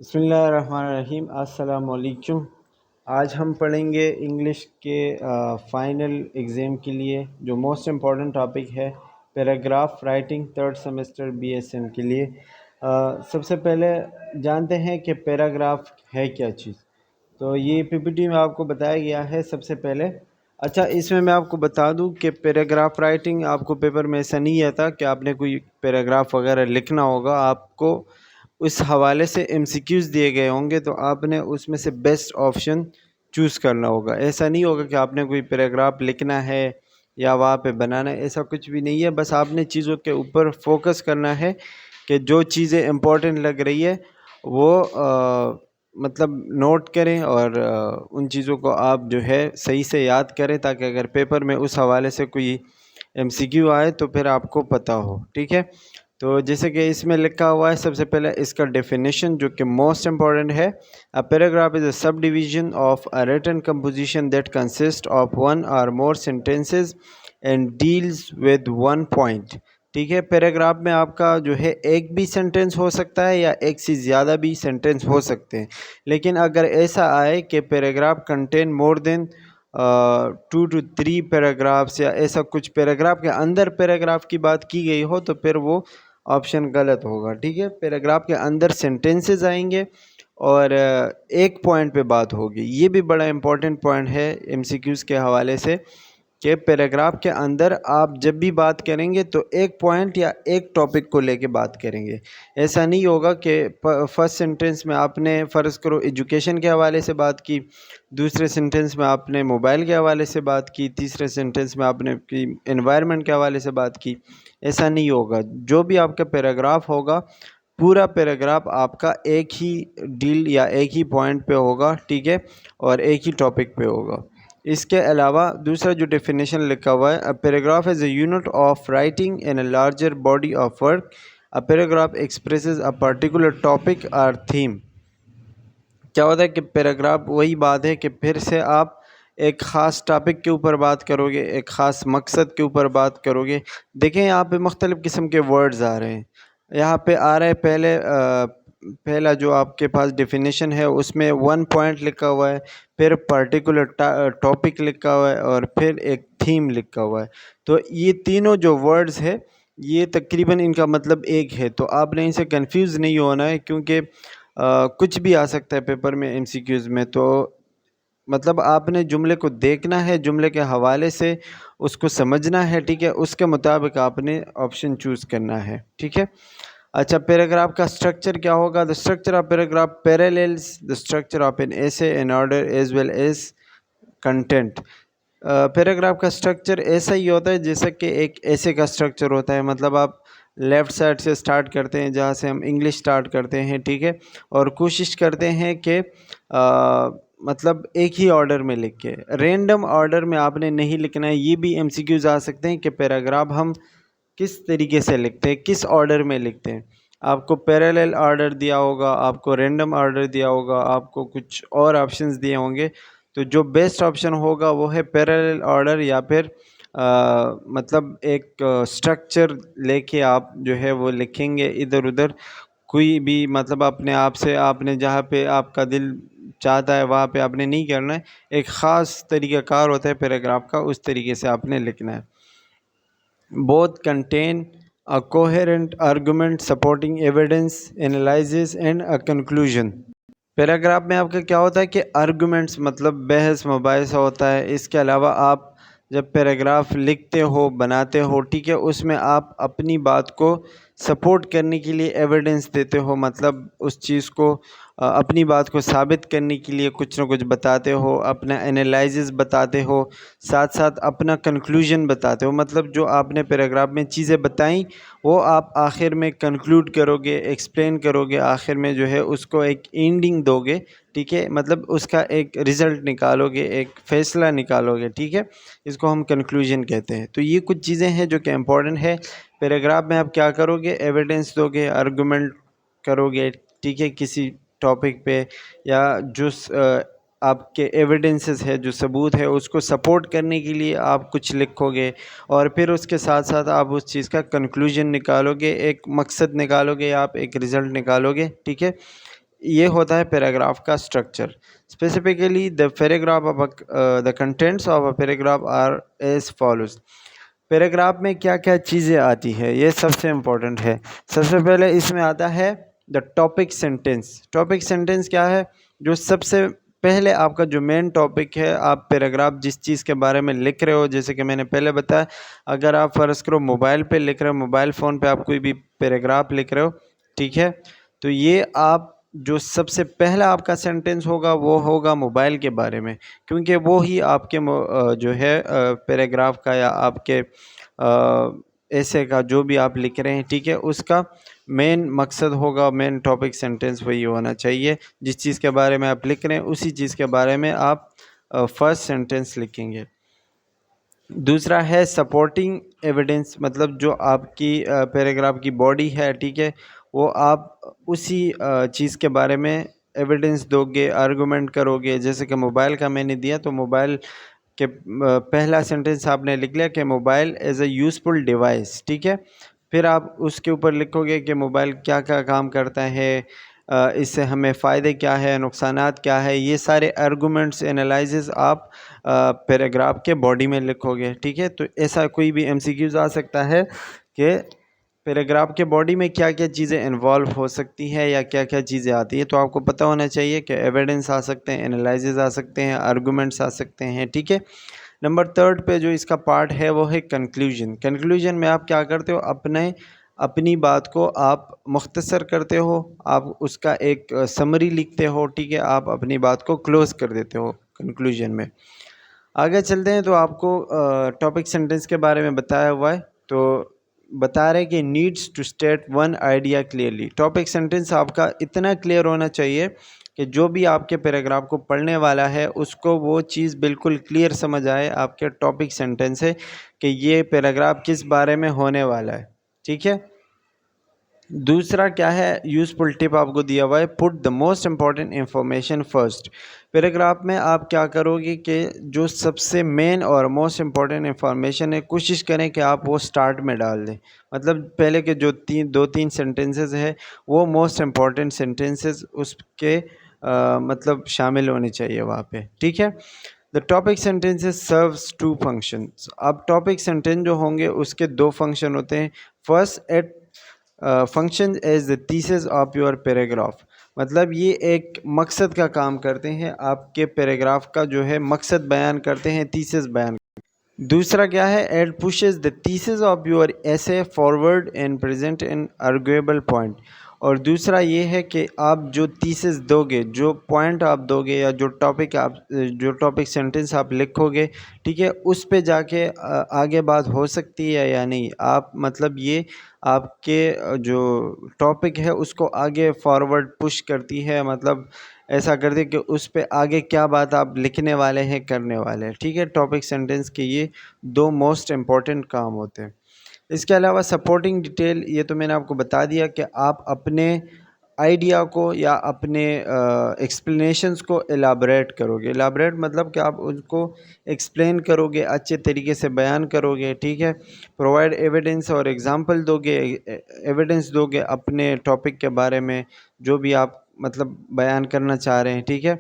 بسم اللہ الرحمن الرحیم۔ السلام علیکم۔ آج ہم پڑھیں گے انگلش کے فائنل ایگزام کے لیے جو موسٹ امپورٹنٹ ٹاپک ہے paragraph writing third semester BSM کے لیے۔ سب سے پہلے جانتے ہیں کہ پیراگراف ہے کیا چیز۔ تو یہ PPT میں آپ کو بتایا گیا ہے سب سے پہلے۔ اچھا، اس میں آپ کو بتا دوں کہ پیراگراف رائٹنگ آپ کو پیپر میں ایسا نہیں آتا کہ آپ نے کوئی پیراگراف وغیرہ لکھنا ہوگا، آپ کو اس حوالے سے MCQs دیے گئے ہوں گے تو آپ نے اس میں سے بیسٹ آپشن چوز کرنا ہوگا۔ ایسا نہیں ہوگا کہ آپ نے کوئی پیراگراف لکھنا ہے یا وہاں پہ بنانا ہے، ایسا کچھ بھی نہیں ہے۔ بس آپ نے چیزوں کے اوپر فوکس کرنا ہے کہ جو چیزیں امپورٹنٹ لگ رہی ہے وہ مطلب نوٹ کریں اور ان چیزوں کو آپ جو ہے صحیح سے یاد کریں تاکہ اگر پیپر میں اس حوالے سے کوئی MCQ آئے تو پھر آپ کو پتہ ہو، ٹھیک ہے۔ تو جیسے کہ اس میں لکھا ہوا ہے سب سے پہلے اس کا ڈیفینیشن جو کہ موسٹ امپورٹنٹ ہے۔ A paragraph is a subdivision of a written composition that consists of one or more sentences and deals with one point۔ ٹھیک ہے، پیراگراف میں آپ کا جو ہے ایک بھی سینٹنس ہو سکتا ہے یا ایک سے زیادہ بھی سینٹنس ہو سکتے ہیں، لیکن اگر ایسا آئے کہ paragraph contain more than 2 to 3 paragraphs یا ایسا کچھ پیراگراف کے اندر پیراگراف کی بات کی گئی ہو تو پھر وہ آپشن غلط ہوگا، ٹھیک ہے۔ پیراگراف کے اندر سینٹنسز آئیں گے اور ایک پوائنٹ پہ بات ہوگی۔ یہ بھی بڑا امپورٹنٹ پوائنٹ ہے MCQs کے حوالے سے کہ پیراگراف کے اندر آپ جب بھی بات کریں گے تو ایک پوائنٹ یا ایک ٹاپک کو لے کے بات کریں گے۔ ایسا نہیں ہوگا کہ فرسٹ سینٹنس میں آپ نے فرض کرو ایجوکیشن کے حوالے سے بات کی، دوسرے سینٹنس میں آپ نے موبائل کے حوالے سے بات کی، تیسرے سینٹنس میں آپ نے انوائرمنٹ کے حوالے سے بات کی۔ ایسا نہیں ہوگا۔ جو بھی آپ کا پیراگراف ہوگا پورا پیراگراف آپ کا ایک ہی ڈیل یا ایک ہی پوائنٹ پہ ہوگا، ٹھیک ہے، اور ایک ہی ٹاپک پہ ہوگا۔ اس کے علاوہ دوسرا جو ڈیفینیشن لکھا ہوا ہے، A paragraph is a unit of writing in a larger body of work۔ A paragraph expresses a particular topic or theme۔ کیا ہوتا ہے کہ پیراگراف وہی بات ہے کہ پھر سے آپ ایک خاص ٹاپک کے اوپر بات کرو گے، ایک خاص مقصد کے اوپر بات کرو گے۔ دیکھیں یہاں پہ مختلف قسم کے ورڈز آ رہے ہیں۔ یہاں پہ آ رہا ہے پہلا جو آپ کے پاس ڈیفینیشن ہے اس میں 1 پوائنٹ لکھا ہوا ہے، پھر پرٹیکولر ٹاپک لکھا ہوا ہے اور پھر ایک تھیم لکھا ہوا ہے۔ تو یہ تینوں جو ورڈز ہے یہ تقریباً ان کا مطلب ایک ہے، تو آپ نے ان سے کنفیوز نہیں ہونا ہے کیونکہ کچھ بھی آ سکتا ہے پیپر میں MCQs میں۔ تو مطلب آپ نے جملے کو دیکھنا ہے، جملے کے حوالے سے اس کو سمجھنا ہے، ٹھیک ہے، اس کے مطابق آپ نے آپشن چوز کرنا ہے، ٹھیک ہے۔ اچھا، پیراگراف کا سٹرکچر کیا ہوگا؟ The structure of paragraph parallels the structure of an essay in order as well as content۔ Paragraph کا سٹرکچر ایسا ہی ہوتا ہے جیسا کہ ایک ایسے کا سٹرکچر ہوتا ہے، مطلب آپ لیفٹ سائڈ سے سٹارٹ کرتے ہیں جہاں سے ہم انگلش سٹارٹ کرتے ہیں، ٹھیک ہے، اور کوشش کرتے ہیں کہ مطلب ایک ہی آرڈر میں لکھ کے، رینڈم آرڈر میں آپ نے نہیں لکھنا ہے۔ یہ بھی MCQs آ سکتے ہیں کہ پیراگراف ہم کس طریقے سے لکھتے ہیں، کس آرڈر میں لکھتے ہیں۔ آپ کو پیرالل آرڈر دیا ہوگا، آپ کو رینڈم آرڈر دیا ہوگا، آپ کو کچھ اور آپشنز دیے ہوں گے، تو جو بیسٹ آپشن ہوگا وہ ہے پیرالل آرڈر، یا پھر مطلب ایک سٹرکچر لے کے آپ جو ہے وہ لکھیں گے ادھر ادھر، کوئی بھی مطلب اپنے آپ سے آپ نے جہاں پہ آپ کا دل چاہتا ہے وہاں پہ آپ نے نہیں کرنا ہے، ایک خاص طریقہ کار ہوتا ہے پیراگراف کا، اس طریقے سے آپ نے لکھنا ہے۔ Both contain a coherent argument supporting evidence, analysis and a conclusion۔ Paragraph میں آپ کا کیا ہوتا ہے کہ آرگومنٹس مطلب بحث مباحثہ ہوتا ہے۔ اس کے علاوہ آپ جب پیراگراف لکھتے ہو، بناتے ہو، ٹھیک ہے، اس میں آپ اپنی بات کو سپورٹ کرنے کے لیے ایویڈنس دیتے ہو، مطلب اس چیز کو اپنی بات کو ثابت کرنے کے لیے کچھ نہ کچھ بتاتے ہو، اپنا انالائزز بتاتے ہو، ساتھ ساتھ اپنا کنکلوژن بتاتے ہو، مطلب جو آپ نے پیراگراف میں چیزیں بتائیں وہ آپ آخر میں کنکلوڈ کرو گے، ایکسپلین کرو گے، آخر میں جو ہے اس کو ایک اینڈنگ دو گے، ٹھیک ہے، مطلب اس کا ایک رزلٹ نکالو گے، ایک فیصلہ نکالو گے، ٹھیک ہے، اس کو ہم کنکلوژن کہتے ہیں۔ تو یہ کچھ چیزیں ہیں جو کہ امپورٹنٹ ہے۔ پیراگراف میں آپ کیا کرو گے؟ ایویڈنس دو گے، آرگومنٹ کرو گے، ٹھیک ہے، کسی ٹاپک پہ، یا جو آپ کے ایویڈنسز ہے، جو ثبوت ہے، اس کو سپورٹ کرنے کے لیے آپ کچھ لکھو گے، اور پھر اس کے ساتھ ساتھ آپ اس چیز کا کنکلوژن نکالو گے، ایک مقصد نکالو گے، آپ ایک رزلٹ نکالو گے، ٹھیک ہے۔ یہ ہوتا ہے پیراگراف کا structure. Specifically the contents of a paragraph are as follows. Paragraph میں کیا کیا چیزیں آتی ہے یہ سب سے امپورٹنٹ ہے. سب سے پہلے اس میں آتا ہے the topic sentence. Topic sentence کیا ہے؟ جو سب سے پہلے آپ کا جو مین ٹاپک ہے، آپ پیراگراف جس چیز کے بارے میں لکھ رہے ہو، جیسے کہ میں نے پہلے بتایا، اگر آپ فرض کرو موبائل پہ لکھ رہے ہو، موبائل فون پہ آپ کوئی بھی پیراگراف لکھ رہے ہو، ٹھیک ہے، تو یہ آپ جو سب سے پہلا آپ کا سینٹینس ہوگا وہ ہوگا موبائل کے بارے میں، کیونکہ وہ ہی آپ کے جو ہے پیراگراف کا یا آپ کے ایسے کا جو بھی آپ لکھ رہے ہیں، ٹھیک ہے، اس کا مین مقصد ہوگا، مین ٹاپک سینٹینس وہی ہونا چاہیے. جس چیز کے بارے میں آپ لکھ رہے ہیں اسی چیز کے بارے میں آپ فرسٹ سینٹینس لکھیں گے. دوسرا ہے سپورٹنگ ایویڈنس، مطلب جو آپ کی پیراگراف کی باڈی ہے، ٹھیک ہے، وہ آپ اسی چیز کے بارے میں ایویڈنس دو گے، آرگومنٹ کرو گے. جیسے کہ موبائل کا میں نے دیا، تو موبائل کہ پہلا سینٹینس آپ نے لکھ لیا کہ mobile as a useful device, ٹھیک ہے. پھر آپ اس کے اوپر لکھو گے کہ موبائل کیا کیا کام کرتا ہے، اس سے ہمیں فائدے کیا ہے، نقصانات کیا ہے. یہ سارے آرگومنٹس، انالائزز آپ پیراگراف کے باڈی میں لکھو گے، ٹھیک ہے. تو ایسا کوئی بھی MCQs آ سکتا ہے کہ پیراگراف کے باڈی میں کیا کیا چیزیں انوالو ہو سکتی ہے یا کیا کیا چیزیں آتی ہے. تو آپ کو پتہ ہونا چاہیے کہ ایویڈنس آ سکتے ہیں، انالائزز آ سکتے ہیں، آرگومنٹس آ سکتے ہیں، ٹھیک ہے. نمبر 3 پہ جو اس کا پارٹ ہے وہ ہے کنکلوژن. کنکلوژن میں آپ کیا کرتے ہو؟ اپنی بات کو آپ مختصر کرتے ہو، آپ اس کا ایک سمری لکھتے ہو، ٹھیک ہے، آپ اپنی بات کو کلوز کر دیتے ہو کنکلوژن میں. آگے چلتے ہیں تو آپ کو ٹاپک سینٹینس کے بارے میں بتایا ہوا ہے، تو بتا رہے کہ needs to state one idea clearly. Topic sentence آپ کا اتنا کلیئر ہونا چاہیے کہ جو بھی آپ کے پیراگراف کو پڑھنے والا ہے اس کو وہ چیز بالکل کلیئر سمجھ آئے آپ کے ٹاپک سینٹینس سے کہ یہ پیراگراف کس بارے میں ہونے والا ہے، ٹھیک ہے. دوسرا کیا ہے؟ یوزفل ٹپ آپ کو دیا ہوا ہے، put the most important information first. Paragraph میں آپ کیا کرو گے کہ جو سب سے مین اور موسٹ امپورٹنٹ انفارمیشن ہے کوشش کریں کہ آپ وہ سٹارٹ میں ڈال دیں. مطلب پہلے کے جو دو تین سینٹینسز ہے وہ موسٹ امپورٹنٹ سینٹینسز اس کے مطلب شامل ہونے چاہیے وہاں پہ، ٹھیک ہے. The topic sentences serves 2 functions. اب ٹاپک سینٹینس جو ہوں گے اس کے 2 فنکشن ہوتے ہیں. First its function is the thesis of your paragraph. مطلب یہ ایک مقصد کا کام کرتے ہیں، آپ کے پیراگراف کا جو ہے مقصد بیان کرتے ہیں، تھیسس بیان. دوسرا کیا ہے؟ It pushes the thesis of your essay forward and present an arguable point. اور دوسرا یہ ہے کہ آپ جو تھیسس دو گے، جو پوائنٹ آپ دو گے، یا جو ٹاپک سینٹینس آپ لکھو گے، ٹھیک ہے، اس پہ جا کے آگے بات ہو سکتی ہے یا نہیں. آپ مطلب یہ آپ کے جو ٹاپک ہے اس کو آگے فارورڈ پش کرتی ہے، مطلب ایسا کر دے کہ اس پہ آگے کیا بات آپ لکھنے والے ہیں، کرنے والے ہیں، ٹھیک ہے. ٹاپک سینٹینس کے یہ 2 موسٹ امپورٹنٹ کام ہوتے ہیں. اس کے علاوہ سپورٹنگ ڈیٹیل، یہ تو میں نے آپ کو بتا دیا کہ آپ اپنے آئیڈیا کو یا اپنے ایکسپلینیشنز کو ایلابریٹ کرو گے. ایلابریٹ مطلب کہ آپ ان کو ایکسپلین کرو گے، اچھے طریقے سے بیان کرو گے، ٹھیک ہے. پرووائڈ ایویڈنس اور ایگزامپل دو گے، ایویڈنس دو گے اپنے ٹاپک کے بارے میں جو بھی آپ مطلب بیان کرنا چاہ رہے ہیں، ٹھیک ہے.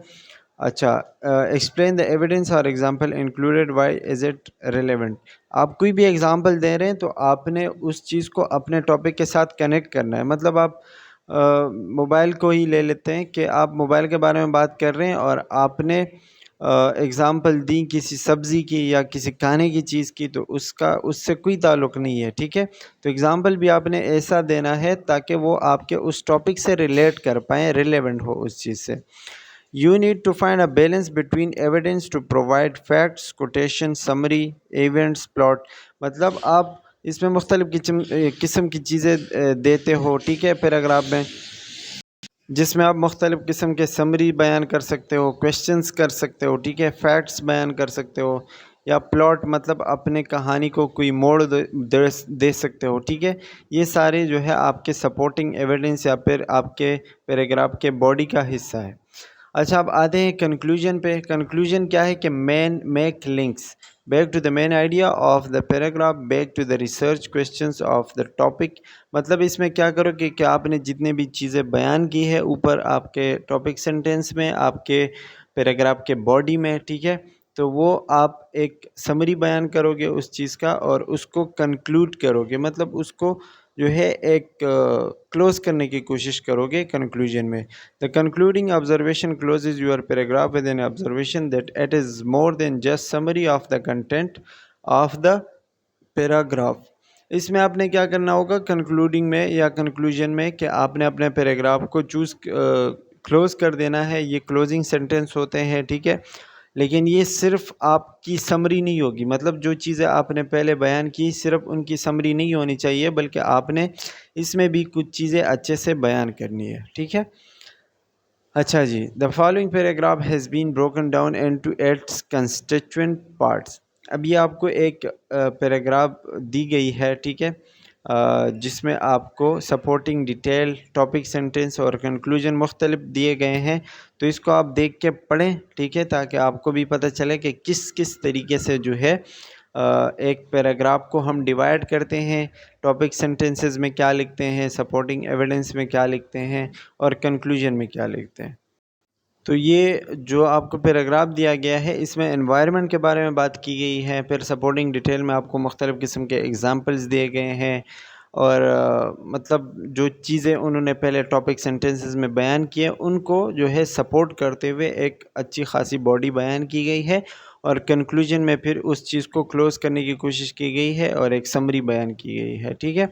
اچھا، ایکسپلین دا ایویڈنس اور example included, why is it relevant. آپ کوئی بھی ایگزامپل دے رہے ہیں تو آپ نے اس چیز کو اپنے ٹاپک کے ساتھ کنیکٹ کرنا ہے. مطلب آپ موبائل کو ہی لے لیتے ہیں کہ آپ موبائل کے بارے میں بات کر رہے ہیں اور آپ نے ایگزامپل دی کسی سبزی کی یا کسی کھانے کی چیز کی، تو اس سے کوئی تعلق نہیں ہے، ٹھیک ہے. تو ایگزامپل بھی آپ نے ایسا دینا ہے تاکہ وہ آپ کے اس ٹاپک سے ریلیٹ کر پائیں، ریلیونٹ ہو اس چیز سے. You need to find a balance between evidence to provide facts, quotation, summary, events, plot. مطلب آپ اس میں مختلف قسم کی چیزیں دیتے ہو، ٹھیک ہے، پیراگراف میں، جس میں آپ مختلف قسم کے سمری بیان کر سکتے ہو، کویشچنز کر سکتے ہو، ٹھیک ہے، فیکٹس بیان کر سکتے ہو، یا پلاٹ مطلب اپنے کہانی کو کوئی موڑ دے سکتے ہو، ٹھیک ہے. یہ سارے جو ہے آپ کے سپورٹنگ ایویڈنس یا پھر آپ کے پیراگراف کے باڈی کا حصہ ہے. اچھا اب آتے ہیں کنکلوژن پہ. کنکلوژن کیا ہے کہ main make links back to the main idea of the paragraph back to the research questions of the topic. مطلب اس میں کیا کرو کہ آپ نے جتنے بھی چیزیں بیان کی ہے اوپر آپ کے ٹاپک سینٹینس میں آپ کے پیراگراف کے باڈی میں، ٹھیک ہے، تو وہ آپ ایک سمری بیان کرو گے اس چیز کا اور اس کو کنکلوڈ کرو گے، مطلب اس کو جو ہے ایک کلوز کرنے کی کوشش کرو گے کنکلوژن میں. The concluding observation closes your paragraph with an observation that it is more than just summary of the content of the paragraph. اس میں آپ نے کیا کرنا ہوگا کنکلوڈنگ میں یا کنکلوژن میں کہ آپ نے اپنے پیراگراف کو کلوز کر دینا ہے. یہ کلوزنگ سینٹینس ہوتے ہیں، ٹھیک ہے، لیکن یہ صرف آپ کی سمری نہیں ہوگی، مطلب جو چیزیں آپ نے پہلے بیان کی صرف ان کی سمری نہیں ہونی چاہیے، بلکہ آپ نے اس میں بھی کچھ چیزیں اچھے سے بیان کرنی ہے، ٹھیک ہے. اچھا جی، the following paragraph has been broken down into its constituent parts. اب یہ آپ کو ایک پیراگراف دی گئی ہے، ٹھیک ہے، جس میں آپ کو سپورٹنگ ڈیٹیل، ٹاپک سینٹینس اور کنکلوژن مختلف دیے گئے ہیں. تو اس کو آپ دیکھ کے پڑھیں، ٹھیک ہے، تاکہ آپ کو بھی پتہ چلے کہ کس طریقے سے جو ہے ایک پیراگراف کو ہم ڈیوائڈ کرتے ہیں. ٹاپک سینٹینسز میں کیا لکھتے ہیں، سپورٹنگ ایویڈنس میں کیا لکھتے ہیں اور کنکلوژن میں کیا لکھتے ہیں. تو یہ جو آپ کو پیراگراف دیا گیا ہے اس میں انوائرمنٹ کے بارے میں بات کی گئی ہے، پھر سپورٹنگ ڈیٹیل میں آپ کو مختلف قسم کے ایگزامپلز دیے گئے ہیں، اور مطلب جو چیزیں انہوں نے پہلے ٹاپک سینٹینسز میں بیان کیے ان کو جو ہے سپورٹ کرتے ہوئے ایک اچھی خاصی باڈی بیان کی گئی ہے، اور کنکلوژن میں پھر اس چیز کو کلوز کرنے کی کوشش کی گئی ہے اور ایک سمری بیان کی گئی ہے، ٹھیک ہے.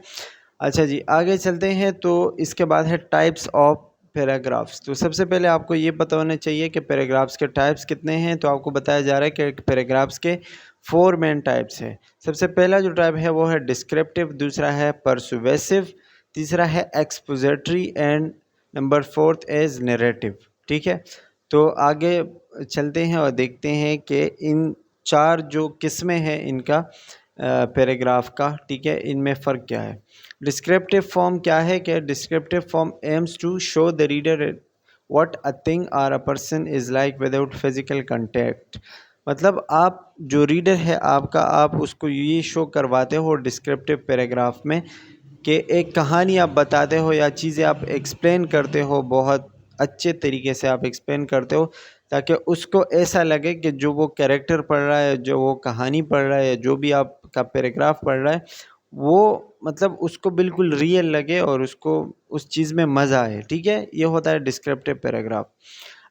اچھا جی، آگے چلتے ہیں. تو اس کے بعد ہے ٹائپس آف پیراگرافس. تو سب سے پہلے آپ کو یہ پتہ ہونا چاہیے کہ پیراگرافس کے ٹائپس کتنے ہیں. تو آپ کو بتایا جا رہا ہے کہ پیراگرافس کے 4 مین ٹائپس ہیں. سب سے پہلا جو ٹائپ ہے وہ ہے ڈسکرپٹیو، دوسرا ہے پرسویسو، تیسرا ہے expository, and number 4 is narrative, ٹھیک ہے. تو آگے چلتے ہیں اور دیکھتے ہیں کہ ان 4 جو قسمیں ہیں ان کا پیراگراف کا، ٹھیک ہے، ان میں فرق کیا ہے. ڈسکرپٹیو فارم کیا ہے کہ descriptive form aims to show the reader what a thing or a person is like without physical contact. مطلب آپ جو ریڈر ہے آپ کا، آپ اس کو یہ شو کرواتے ہو ڈسکرپٹیو پیراگراف میں کہ ایک کہانی آپ بتاتے ہو یا چیزیں آپ ایکسپلین کرتے ہو، بہت اچھے طریقے سے آپ ایکسپلین کرتے ہو تاکہ اس کو ایسا لگے کہ جو وہ کیریکٹر پڑھ رہا ہے، جو وہ کہانی پڑھ رہا ہے، جو بھی آپ کا پیراگراف پڑھ رہا ہے وہ مطلب اس کو بالکل ریئل لگے اور اس کو اس چیز میں مزہ آئے، ٹھیک ہے. یہ ہوتا ہے descriptive paragraph.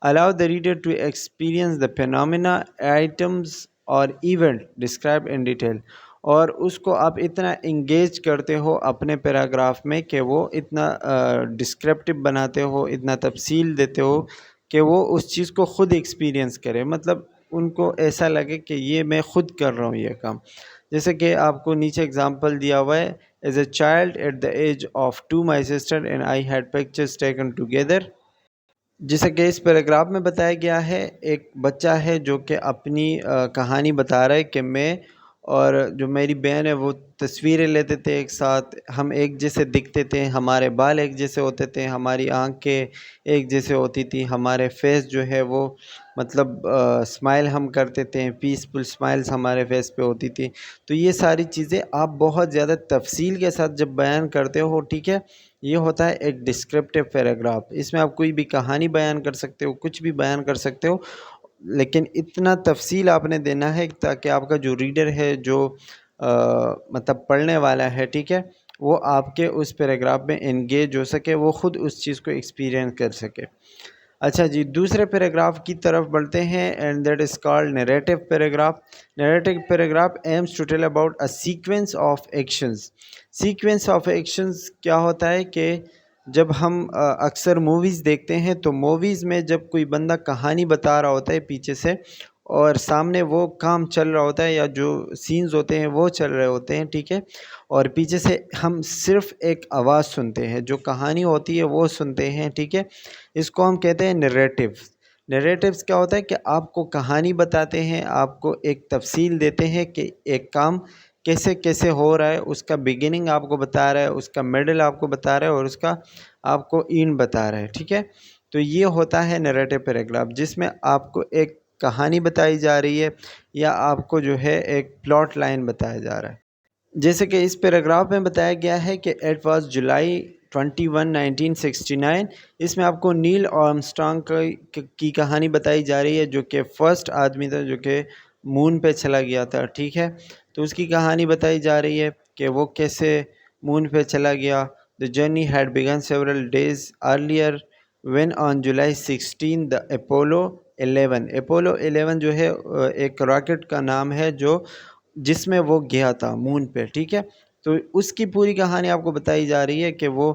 allow the reader to experience the phenomena, items اور ایونٹ described in detail. اور اس کو آپ اتنا انگیج کرتے ہو اپنے پیراگراف میں کہ وہ اتنا ڈسکرپٹیو بناتے ہو، اتنا تفصیل دیتے ہو کہ وہ اس چیز کو خود ایکسپیرینس کرے، مطلب ان کو ایسا لگے کہ یہ میں خود کر رہا ہوں یہ کام. جیسے کہ آپ کو نیچے اگزامپل دیا ہوا ہے. As a child at the age of 2 my sister and I had pictures taken together. جیسا کہ اس پیراگراف میں بتایا گیا ہے، ایک بچہ ہے جو کہ اپنی کہانی بتا رہا ہے کہ میں اور جو میری بہن ہے وہ تصویریں لیتے تھے ایک ساتھ، ہم ایک جیسے دکھتے تھے، ہمارے بال ایک جیسے ہوتے تھے، ہماری آنکھیں ایک جیسے ہوتی تھی، ہمارے فیس جو ہے وہ مطلب اسمائل ہم کرتے تھے، پیسفل اسمائلس ہمارے فیس پہ ہوتی تھی. تو یہ ساری چیزیں آپ بہت زیادہ تفصیل کے ساتھ جب بیان کرتے ہو، ٹھیک ہے، یہ ہوتا ہے ایک ڈسکرپٹیو پیراگراف. اس میں آپ کوئی بھی کہانی بیان کر سکتے ہو، کچھ بھی بیان کر سکتے ہو، لیکن اتنا تفصیل آپ نے دینا ہے تاکہ آپ کا جو ریڈر ہے، جو مطلب پڑھنے والا ہے، ٹھیک ہے، وہ آپ کے اس پیراگراف میں انگیج ہو سکے، وہ خود اس چیز کو ایکسپیرینس کر سکے. اچھا جی، دوسرے پیراگراف کی طرف بڑھتے ہیں، and that is called narrative paragraph. Narrative paragraph aims to tell about a sequence of actions. Sequence of actions کیا ہوتا ہے کہ جب ہم اکثر موویز دیکھتے ہیں تو موویز میں جب کوئی بندہ کہانی بتا رہا ہوتا ہے پیچھے سے اور سامنے وہ کام چل رہا ہوتا ہے یا جو سینز ہوتے ہیں وہ چل رہے ہوتے ہیں، ٹھیک ہے، اور پیچھے سے ہم صرف ایک آواز سنتے ہیں، جو کہانی ہوتی ہے وہ سنتے ہیں، ٹھیک ہے. اس کو ہم کہتے ہیں نیریٹو. نیریٹیوز کیا ہوتا ہے کہ آپ کو کہانی بتاتے ہیں، آپ کو ایک تفصیل دیتے ہیں کہ ایک کام کیسے کیسے ہو رہا ہے، اس کا بگننگ آپ کو بتا رہا ہے، اس کا میڈل آپ کو بتا رہا ہے اور اس کا آپ کو اینڈ بتا رہا ہے، ٹھیک ہے. تو یہ ہوتا ہے نریٹو پیراگراف، جس میں آپ کو ایک کہانی بتائی جا رہی ہے یا آپ کو جو ہے ایک پلاٹ لائن بتایا جا رہا ہے۔ جیسے کہ اس پیراگراف میں بتایا گیا ہے کہ اٹ واز جولائی 21 1969، اس میں آپ کو نیل آرمسٹرانگ کی کہانی بتائی جا رہی ہے، جو کہ فرسٹ آدمی تھا جو کہ مون پہ چلا گیا تھا، ٹھیک ہے۔ تو اس کی کہانی بتائی جا رہی ہے کہ وہ کیسے مون پہ چلا گیا۔ The journey had begun several days earlier when on July 16 the Apollo 11 جو ہے ایک راکٹ کا نام ہے جو جس میں وہ گیا تھا مون پہ، ٹھیک ہے۔ تو اس کی پوری کہانی آپ کو بتائی جا رہی ہے کہ وہ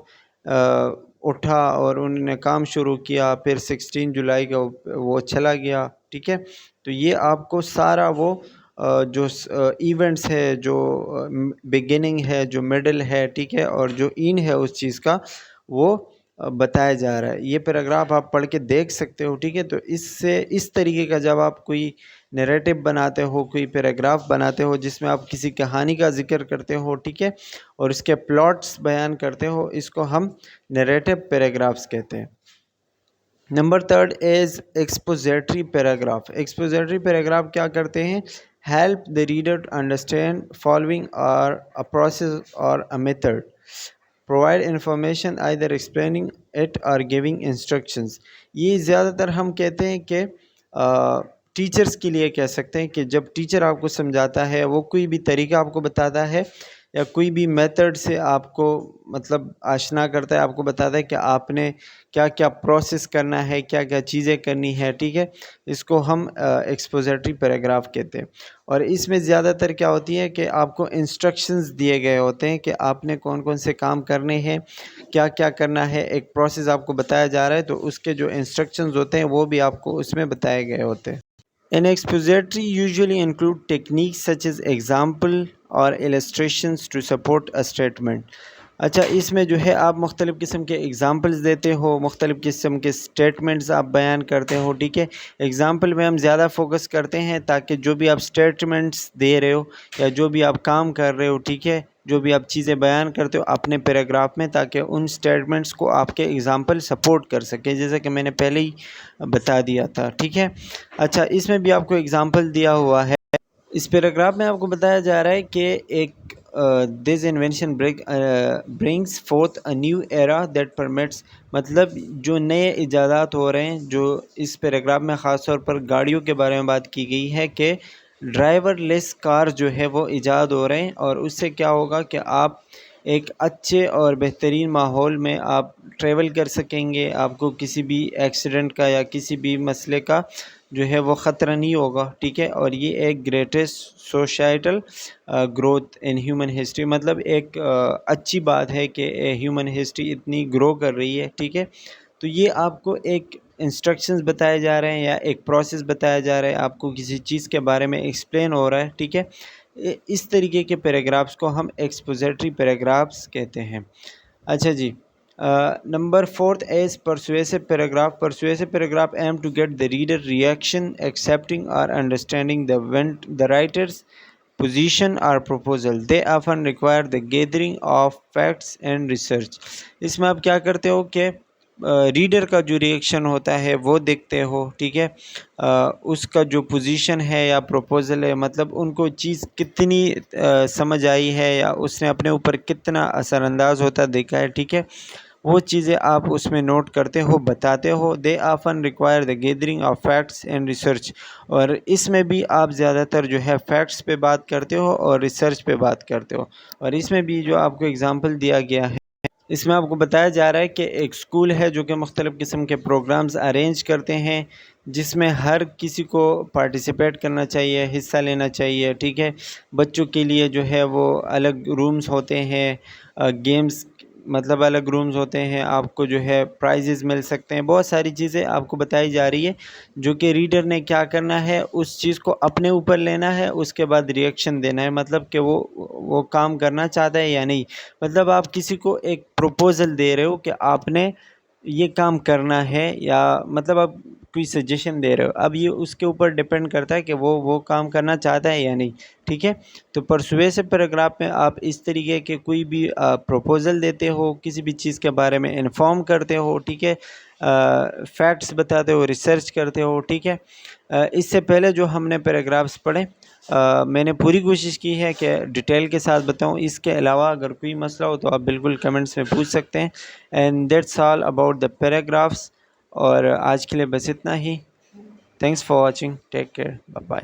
اٹھا اور انہوں نے کام شروع کیا، پھر 16 جولائی کا وہ چلا گیا، ٹھیک ہے۔ تو یہ آپ کو سارا وہ جو ایونٹس ہے، جو بگننگ ہے، جو مڈل ہے، ٹھیک ہے، اور جو این ہے اس چیز کا، وہ بتایا جا رہا ہے۔ یہ پیراگراف آپ پڑھ کے دیکھ سکتے ہو، ٹھیک ہے۔ تو اس طریقے کا جب آپ کوئی نیریٹو بناتے ہو، کوئی پیراگراف بناتے ہو جس میں آپ کسی کہانی کا ذکر کرتے ہو، ٹھیک ہے، اور اس کے پلاٹس بیان کرتے ہو، اس کو ہم نیریٹو پیراگرافس کہتے ہیں۔ Number 3 is expository paragraph. Expository paragraph کیا کرتے ہیں؟ Help the reader to understand following or a process or a method, provide information either explaining it or giving instructions۔ یہ زیادہ تر ہم کہتے ہیں کہ ٹیچرز کے لیے کہہ سکتے ہیں کہ جب ٹیچر آپ کو سمجھاتا ہے، وہ کوئی بھی طریقہ آپ کو بتاتا ہے یا کوئی بھی میتھڈ سے آپ کو مطلب آشنا کرتا ہے، آپ کو بتاتا ہے کہ آپ نے کیا کیا پروسیس کرنا ہے، کیا کیا چیزیں کرنی ہے، ٹھیک ہے، اس کو ہم ایکسپوزیٹری پیراگراف کہتے ہیں۔ اور اس میں زیادہ تر کیا ہوتی ہے کہ آپ کو انسٹرکشنز دیے گئے ہوتے ہیں کہ آپ نے کون کون سے کام کرنے ہیں، کیا کیا کرنا ہے، ایک پروسیس آپ کو بتایا جا رہا ہے، تو اس کے جو انسٹرکشنز ہوتے ہیں وہ بھی آپ کو اس میں بتائے گئے ہوتے ہیں۔ An expository usually include techniques such as example or illustrations to support a statement۔ اچھا، اس میں جو ہے آپ مختلف قسم کے اگزامپلز دیتے ہو، مختلف قسم کے سٹیٹمنٹس آپ بیان کرتے ہو، ٹھیک ہے۔ اگزامپل میں ہم زیادہ فوکس کرتے ہیں تاکہ جو بھی آپ سٹیٹمنٹس دے رہے ہو یا جو بھی آپ کام کر رہے ہو، ٹھیک ہے، جو بھی آپ چیزیں بیان کرتے ہو اپنے پیراگراف میں، تاکہ ان سٹیٹمنٹس کو آپ کے اگزامپل سپورٹ کر سکے، جیسا کہ میں نے پہلے ہی بتا دیا تھا، ٹھیک ہے۔ اچھا، اس میں بھی آپ کو اگزامپل دیا ہوا ہے۔ اس پیراگراف میں آپ کو بتایا جا رہا ہے کہ ایک this invention brings forth a new era that permits، مطلب جو نئے ایجادات ہو رہے ہیں، جو اس پیراگراف میں خاص طور پر گاڑیوں کے بارے میں بات کی گئی ہے کہ ڈرائیور لیس کار جو ہے وہ ایجاد ہو رہے ہیں، اور اس سے کیا ہوگا کہ آپ ایک اچھے اور بہترین ماحول میں آپ ٹریول کر سکیں گے، آپ کو کسی بھی ایکسیڈنٹ کا یا کسی بھی مسئلے کا جو ہے وہ خطرہ نہیں ہوگا، ٹھیک ہے۔ اور یہ ایک greatest societal growth in human history, مطلب ایک اچھی بات ہے کہ ہیومن ہسٹری اتنی گرو کر رہی ہے، ٹھیک ہے۔ تو یہ آپ کو ایک انسٹرکشنز بتائے جا رہے ہیں یا ایک پروسیس بتایا جا رہا ہے، آپ کو کسی چیز کے بارے میں ایکسپلین ہو رہا ہے، ٹھیک ہے۔ اس طریقے کے پیراگرافس کو ہم ایکسپوزیٹری پیراگرافس کہتے ہیں۔ اچھا جی، number 4 is persuasive paragraph۔ Persuasive paragraph aim to get the reader reaction, accepting or understanding the writer's position or proposal۔ They often require the gathering of facts and research۔ اس میں آپ کیا کرتے ہو کہ reader کا جو ریئیکشن ہوتا ہے وہ دیکھتے ہو، ٹھیک ہے، اس کا جو پوزیشن ہے یا پروپوزل ہے، مطلب ان کو چیز کتنی سمجھ آئی ہے یا اس نے اپنے اوپر کتنا اثر انداز ہوتا دیکھا ہے، ٹھیک ہے، وہ چیزیں آپ اس میں نوٹ کرتے ہو، بتاتے ہو۔ They often require the gathering of facts and research. اور اس میں بھی آپ زیادہ تر جو ہے فیکٹس پہ بات کرتے ہو اور ریسرچ پہ بات کرتے ہو۔ اور اس میں بھی جو آپ کو اگزامپل دیا گیا ہے، اس میں آپ کو بتایا جا رہا ہے کہ ایک اسکول ہے جو کہ مختلف قسم کے پروگرامز ارینج کرتے ہیں، جس میں ہر کسی کو پارٹیسپیٹ کرنا چاہیے، حصہ لینا چاہیے، ٹھیک ہے۔ بچوں کے لیے جو ہے وہ الگ رومز ہوتے ہیں، گیمز مطلب الگ رومز ہوتے ہیں، آپ کو جو ہے پرائزز مل سکتے ہیں، بہت ساری چیزیں آپ کو بتائی جا رہی ہے، جو کہ ریڈر نے کیا کرنا ہے، اس چیز کو اپنے اوپر لینا ہے، اس کے بعد ریئیکشن دینا ہے، مطلب کہ وہ کام کرنا چاہتا ہے یا نہیں۔ مطلب آپ کسی کو ایک پروپوزل دے رہے ہو کہ آپ نے یہ کام کرنا ہے، یا مطلب آپ کوئی سجیشن دے رہے ہو، اب یہ اس کے اوپر ڈیپینڈ کرتا ہے کہ وہ کام کرنا چاہتا ہے یا نہیں، ٹھیک ہے۔ تو پرسویسو پیراگراف میں آپ اس طریقے کے کوئی بھی پروپوزل دیتے ہو، کسی بھی چیز کے بارے میں انفارم کرتے ہو، ٹھیک ہے، فیکٹس بتاتے ہو، ریسرچ کرتے ہو، ٹھیک ہے۔ اس سے پہلے جو ہم نے پیراگرافس پڑھے میں نے پوری کوشش کی ہے کہ ڈیٹیل کے ساتھ بتاؤں۔ اس کے علاوہ اگر کوئی مسئلہ ہو تو آپ بالکل کمنٹس میں پوچھ سکتے ہیں۔ And that's all about the paragraphs, اور آج کے لیے بس اتنا ہی۔ Thanks for watching, take care, bye bye.